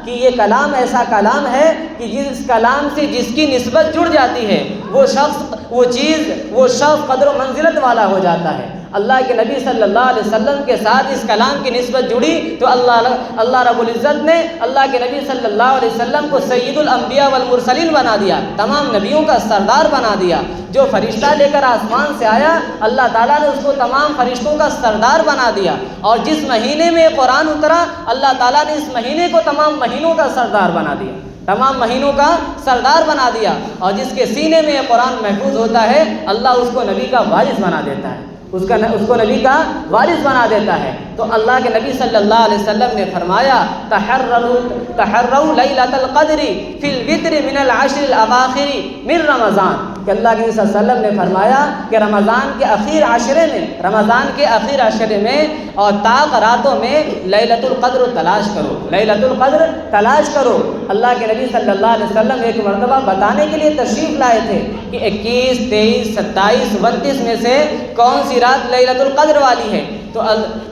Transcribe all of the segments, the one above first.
کہ یہ کلام ایسا کلام ہے کہ جس کلام سے جس کی نسبت جڑ جاتی ہے وہ شخص، وہ چیز، وہ شخص قدر و منزلت والا ہو جاتا ہے۔ اللہ کے نبی صلی اللہ علیہ وسلم کے ساتھ اس کلام کی نسبت جڑی تو اللہ رب العزت نے اللہ کے نبی صلی اللہ علیہ وسلم کو سید الانبیاء والمرسلین بنا دیا، تمام نبیوں کا سردار بنا دیا۔ جو فرشتہ لے کر آسمان سے آیا اللہ تعالیٰ نے اس کو تمام فرشتوں کا سردار بنا دیا، اور جس مہینے میں قرآن اترا اللہ تعالیٰ نے اس مہینے کو تمام مہینوں کا سردار بنا دیا، تمام مہینوں کا سردار بنا دیا، اور جس کے سینے میں یہ قرآن محفوظ ہوتا ہے اللہ اس کو نبی کا وارث بنا دیتا ہے، اس کو نبی کا وارث بنا دیتا ہے۔ تو اللہ کے نبی صلی اللہ علیہ وسلم نے فرمایا تحروا لیلۃ القدر فی الوتر من العشر الاواخر من رمضان، کہ اللہ کے نبی صلی اللہ علیہ وسلم نے فرمایا کہ رمضان کے اخیر عشرے میں اور طاق راتوں میں لیلۃ القدر تلاش کرو، لیلۃ القدر تلاش کرو۔ اللہ کے نبی صلی اللہ علیہ وسلم ایک مرتبہ بتانے کے لیے تشریف لائے تھے کہ 21، 23، 27، 29 میں سے کون سی رات لیلۃ القدر والی ہے، تو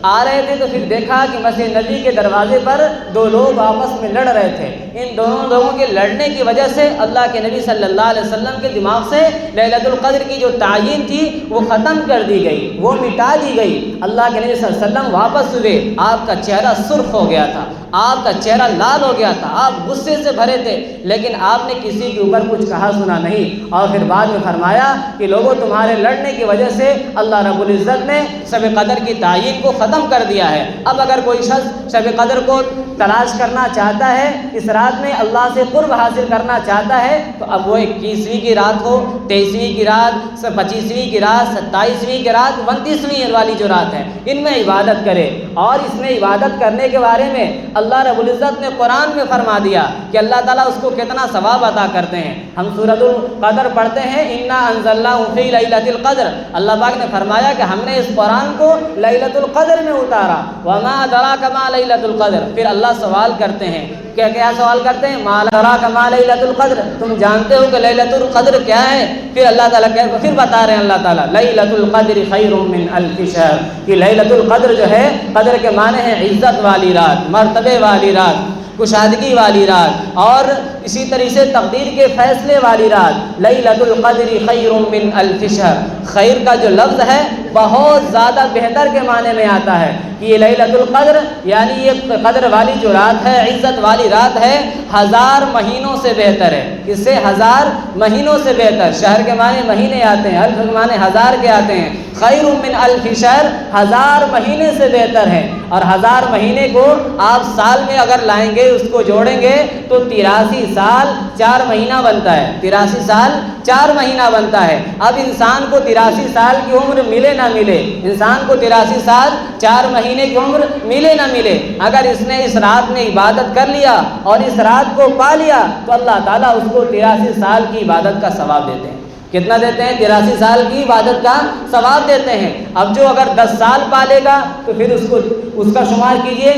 آ رہے تھے تو پھر دیکھا کہ مسجد نبی کے دروازے پر دو لوگ آپس میں لڑ رہے تھے۔ ان دونوں لوگوں کے لڑنے کی وجہ سے اللہ کے نبی صلی اللہ علیہ وسلم کے دماغ سے لیلۃ القدر کی جو تعین تھی وہ ختم کر دی گئی، وہ مٹا دی گئی۔ اللہ کے نبی صلی اللہ علیہ وسلم واپس ہوئے، آپ کا چہرہ سرخ ہو گیا تھا، آپ کا چہرہ لال ہو گیا تھا، آپ غصے سے بھرے تھے، لیکن آپ نے کسی کے اوپر کچھ کہا سنا نہیں۔ اور پھر بعد میں فرمایا کہ لوگوں تمہارے لڑنے کی وجہ سے اللہ رب العزت نے شب قدر کی تعین کو ختم کر دیا ہے۔ اب اگر کوئی شخص شب قدر کو تلاش کرنا چاہتا ہے، اس رات میں اللہ سے قرب حاصل کرنا چاہتا ہے، تو اب وہ 21ویں کی رات ہو، 23ویں کی رات، 25ویں کی رات، 27ویں کی رات، 29ویں والی جو رات ہے ان میں عبادت کرے۔ اور اس میں عبادت کرنے کے بارے میں اللہ رب العزت نے قرآن میں فرما دیا کہ اللہ تعالیٰ اس کو کتنا ثواب عطا کرتے ہیں۔ ہم سورۃ القدر پڑھتے ہیں، انا انزلناہ فی لیلۃ القدر، اللہ پاک نے فرمایا کہ ہم نے اس قرآن کو لیلۃ القدر میں اتارا، وما ادراک ما لیلۃ القدر۔ پھر اللہ سوال کرتے ہیں، کیا سوال کرتے ہیں؟ ما ادراک ما لیلۃ القدر، تم جانتے ہو کہ لیلۃ القدر کیا ہے؟ پھر اللہ تعالیٰ پھر بتا رہے ہیں اللہ تعالیٰ لیلۃ القدر خیر من الف شہر، کہ لیلۃ القدر جو ہے قدر کے معنی ہے عزت والی رات، مرتبے والی رات، کشادگی والی رات، اور اسی طریقے سے تقدیر کے فیصلے والی رات۔ لیلۃ القدر خیر من الف شہر، خیر کا جو لفظ ہے بہت زیادہ بہتر کے معنی میں آتا ہے کہ یہ لیلۃ القدر یعنی یہ قدر والی جو رات ہے، عزت والی رات ہے، 1000 مہینوں سے بہتر ہے۔ اس سے 1000 مہینوں سے بہتر، شہر کے معنی مہینے آتے ہیں، الف کے معنی 1000 کے آتے ہیں، خیر من الف شہر 1000 مہینے سے بہتر ہے۔ اور 1000 مہینے کو آپ سال میں اگر لائیں گے، اس کو جوڑیں گے تو 83 سال 4 مہینہ بنتا ہے، 83 سال 4 مہینہ بنتا ہے۔ اب انسان کو 83 سال کی عمر ملے نہ ملے، انسان کو 83 سال 4 مہینے کی عمر ملے نہ ملے، اگر اس نے اس رات میں عبادت کر لیا اور اس رات کو پا لیا تو اللہ تعالیٰ اس کو 83 سال کی عبادت کا ثواب دیتے ہیں۔ کتنا دیتے ہیں؟ 83 سال کی عبادت کا ثواب دیتے ہیں۔ اب جو اگر 10 سال پالے گا تو پھر اس کا شمار کیجئے،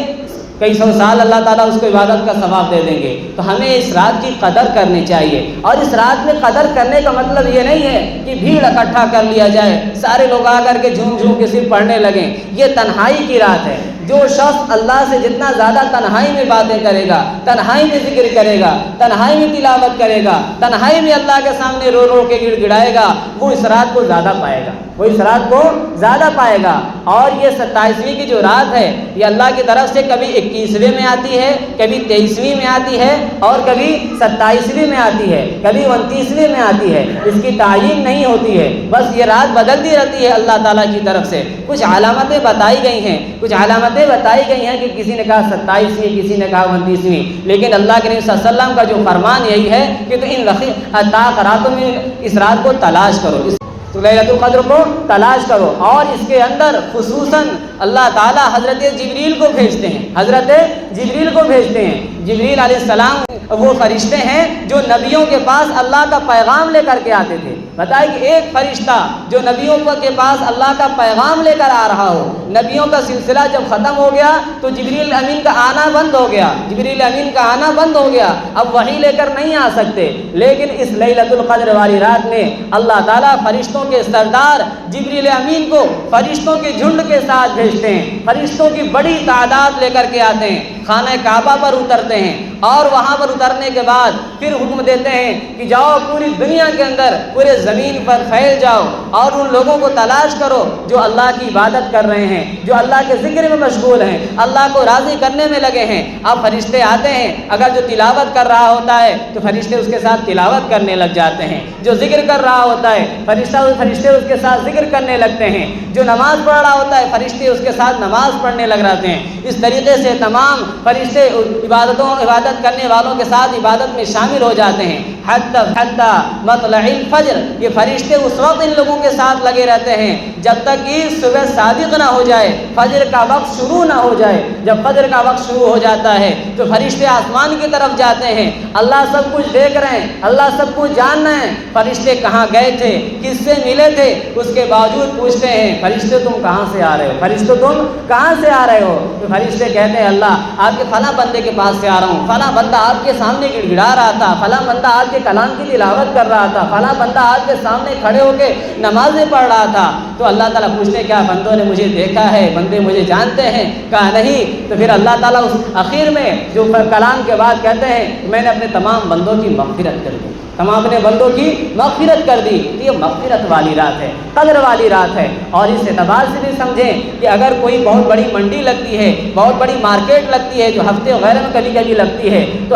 کئی سو سال اللہ تعالیٰ اس کو عبادت کا ثواب دے دیں گے۔ تو ہمیں اس رات کی قدر کرنی چاہیے، اور اس رات میں قدر کرنے کا مطلب یہ نہیں ہے کہ بھیڑ اکٹھا کر لیا جائے، سارے لوگ آ کر کے جھوم جھوم کے صرف پڑھنے لگیں۔ یہ تنہائی کی رات ہے۔ جو شخص اللہ سے جتنا زیادہ تنہائی میں باتیں کرے گا، تنہائی میں ذکر کرے گا، تنہائی میں تلاوت کرے گا، تنہائی میں اللہ کے سامنے رو رو کے گڑ گڑائے گا، وہ اس رات کو زیادہ پائے گا، وہ اس رات کو زیادہ پائے گا۔ اور یہ 27ویں کی جو رات ہے یہ اللہ کی طرف سے کبھی 21ویں میں آتی ہے، کبھی 23ویں میں آتی ہے، اور کبھی 27ویں میں آتی ہے، کبھی 29ویں میں آتی ہے۔ اس کی تعین نہیں ہوتی ہے، بس یہ رات بدلتی رہتی ہے اللہ تعالیٰ کی طرف سے۔ کچھ علامتیں بتائی گئی ہیں، کچھ علامتیں بتائی گئی ہیں کہ کسی نے کہا 27ویں، کسی نے کہا 29ویں، لیکن اللہ کے نبی صلی اللہ علیہ وسلم کا جو فرمان یہی ہے کہ تو ان طاق راتوں میں اس رات کو تلاش کرو، تو لیلۃ القدر کو تلاش کرو۔ اور اس کے اندر خصوصاً اللہ تعالیٰ حضرت جبریل کو بھیجتے ہیں، حضرت جبریل کو بھیجتے ہیں۔ جبریل علیہ السلام وہ فرشتے ہیں جو نبیوں کے پاس اللہ کا پیغام لے کر کے آتے تھے۔ بتائیں کہ ایک فرشتہ جو نبیوں کے پاس اللہ کا پیغام لے کر آ رہا ہو، نبیوں کا سلسلہ جب ختم ہو گیا تو جبریل امین کا آنا بند ہو گیا، جبریل امین کا آنا بند ہو گیا، اب وحی لے کر نہیں آ سکتے۔ لیکن اس لیلۃ القدر والی رات میں اللہ تعالیٰ فرشتوں کے سردار جبریل امین کو فرشتوں کے جھنڈ کے ساتھ بھیجتے ہیں، فرشتوں کی بڑی تعداد لے کر کے آتے ہیں، خانہ کعبہ پر اترتے ہیں، اور وہاں پر اترنے کے بعد پھر حکم دیتے ہیں کہ جاؤ پوری دنیا کے اندر، پورے زمین پر پھیل جاؤ اور ان لوگوں کو تلاش کرو جو اللہ کی عبادت کر رہے ہیں، جو اللہ کے ذکر میں مشغول ہیں، اللہ کو راضی کرنے میں لگے ہیں۔ اب فرشتے آتے ہیں، اگر جو تلاوت کر رہا ہوتا ہے تو فرشتے اس کے ساتھ تلاوت کرنے لگ جاتے ہیں، جو ذکر کر رہا ہوتا ہے فرشتے اس کے ساتھ ذکر کرنے لگتے ہیں، جو نماز پڑھ رہا ہوتا ہے فرشتے اس کے ساتھ نماز پڑھنے لگ رہتے ہیں۔ اس طریقے سے تمام فرشتے عبادت کرنے والوں کے ساتھ عبادت میں شامل ہو جاتے ہیں۔ حتی مطلع الفجر، یہ فرشتے اس وقت ان لوگوں کے ساتھ لگے رہتے ہیں جب تک کہ صبح صادق نہ ہو جائے، فجر کا وقت شروع نہ ہو جائے۔ جب فجر کا وقت شروع ہو جاتا ہے تو فرشتے آسمان کی طرف جاتے ہیں، اللہ سب کچھ دیکھ رہے ہیں، اللہ سب کچھ جان رہے ہیں، فرشتے کہاں گئے تھے، کس سے ملے تھے، اس کے باوجود پوچھتے ہیں فرشتے تم کہاں سے آ رہے ہو، فرشتے تم کہاں سے آ رہے ہو؟ تو فرشتے کہتے ہیں اللہ آپ کے فلاں بندے کے پاس سے آ رہا ہوں، فلاں بندہ آپ کے سامنے گڑ گڑا رہا تھا، فلاں بندہ آپ کے کلام کی تلاوت کر رہا تھا، فلاں بندہ آپ کے سامنے کھڑے ہو کے نمازیں پڑھ رہا تھا۔ تو اللہ تعالیٰ پوچھتے کیا بندوں نے مجھے دیکھا ہے، بندے مجھے جانتے ہیں؟ کہا نہیں۔ تو پھر اللہ تعالیٰ اس آخر میں جو کلام کے بعد کہتے ہیں میں نے اپنے تمام بندوں کی مغفرت کر دی، تمام اپنے بندوں کی مغفرت کر دی۔ یہ مغفرت والی رات ہے، قدر والی رات ہے۔ اور اس اعتبار سے بھی سمجھیں کہ اگر کوئی بہت بڑی منڈی لگتی ہے، بہت بڑی مارکیٹ لگتی ہے جو ہفتے وغیرہ میں کبھی کبھی لگتی ہے، تو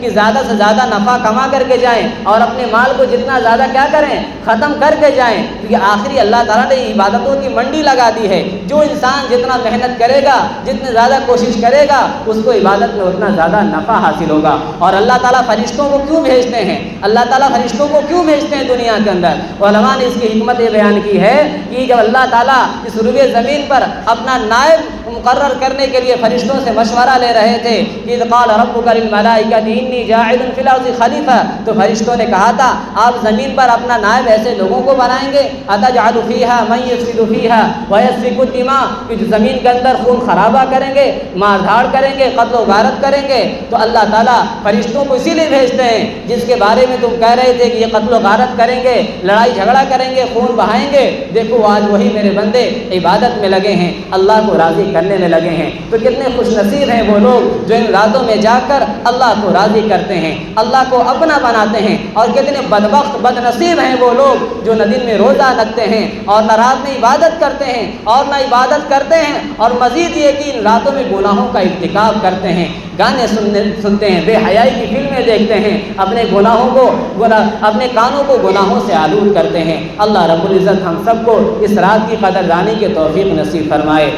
کہ زیادہ سے زیادہ نفع کما کر کے جائیں اور اپنے مال کو جتنا زیادہ کیا کریں، ختم کر کے جائیں، کیونکہ آخری اللہ تعالیٰ نے عبادتوں کی منڈی لگا دی ہے۔ جو انسان جتنا محنت کرے گا، جتنے زیادہ کوشش کرے گا، اس کو عبادت میں اتنا زیادہ نفع حاصل ہوگا۔ اور اللہ تعالیٰ فرشتوں کو کیوں بھیجتے ہیں، اللہ تعالیٰ فرشتوں کو کیوں بھیجتے ہیں دنیا کے اندر؟ علماء نے اس کی حکمت یہ بیان کی ہے کہ جب اللہ تعالیٰ اس روئے زمین پر اپنا نائب مقرر کرنے کے لیے فرشتوں سے مشورہ لے رہے تھے، اذ قال ربک للملائکۃ انی جاعل فی الارض خلیفہ، تو فرشتوں نے کہا تھا آپ زمین پر اپنا نائب ایسے لوگوں کو بنائیں گے، اتجعل فیہا من یفسد فیہا ویسفک الدماء، کہ جو زمین کے اندر خون خرابہ کریں گے، مار دھاڑ کریں گے، قتل و غارت کریں گے۔ تو اللہ تعالیٰ فرشتوں کو اسی لیے بھیجتے ہیں جس کے بارے میں تم کہہ رہے تھے کہ یہ قتل و غارت کریں گے، لڑائی جھگڑا کریں گے، خون بہائیں گے، دیکھو آج وہی میرے بندے عبادت میں لگے ہیں، اللہ کو راضی کرنے میں لگے ہیں۔ تو کتنے خوش نصیب ہیں وہ لوگ جو ان راتوں میں جا کر اللہ کو راضی کرتے ہیں، اللہ کو اپنا بناتے ہیں، اور کتنے بدبخت بد نصیب ہیں وہ لوگ جو نہ دن میں روزہ رکھتے ہیں اور نہ رات میں عبادت کرتے ہیں، اور نہ عبادت کرتے ہیں اور مزید یہ کہ ان راتوں میں گناہوں کا ارتکاب کرتے ہیں، گانے سنتے ہیں، بے حیائی کی فلمیں دیکھتے ہیں، اپنے اپنے کانوں کو گناہوں سے آلود کرتے ہیں۔ اللہ رب العزت ہم سب کو اس رات کی قدر دانی کے توفیق نصیب فرمائے۔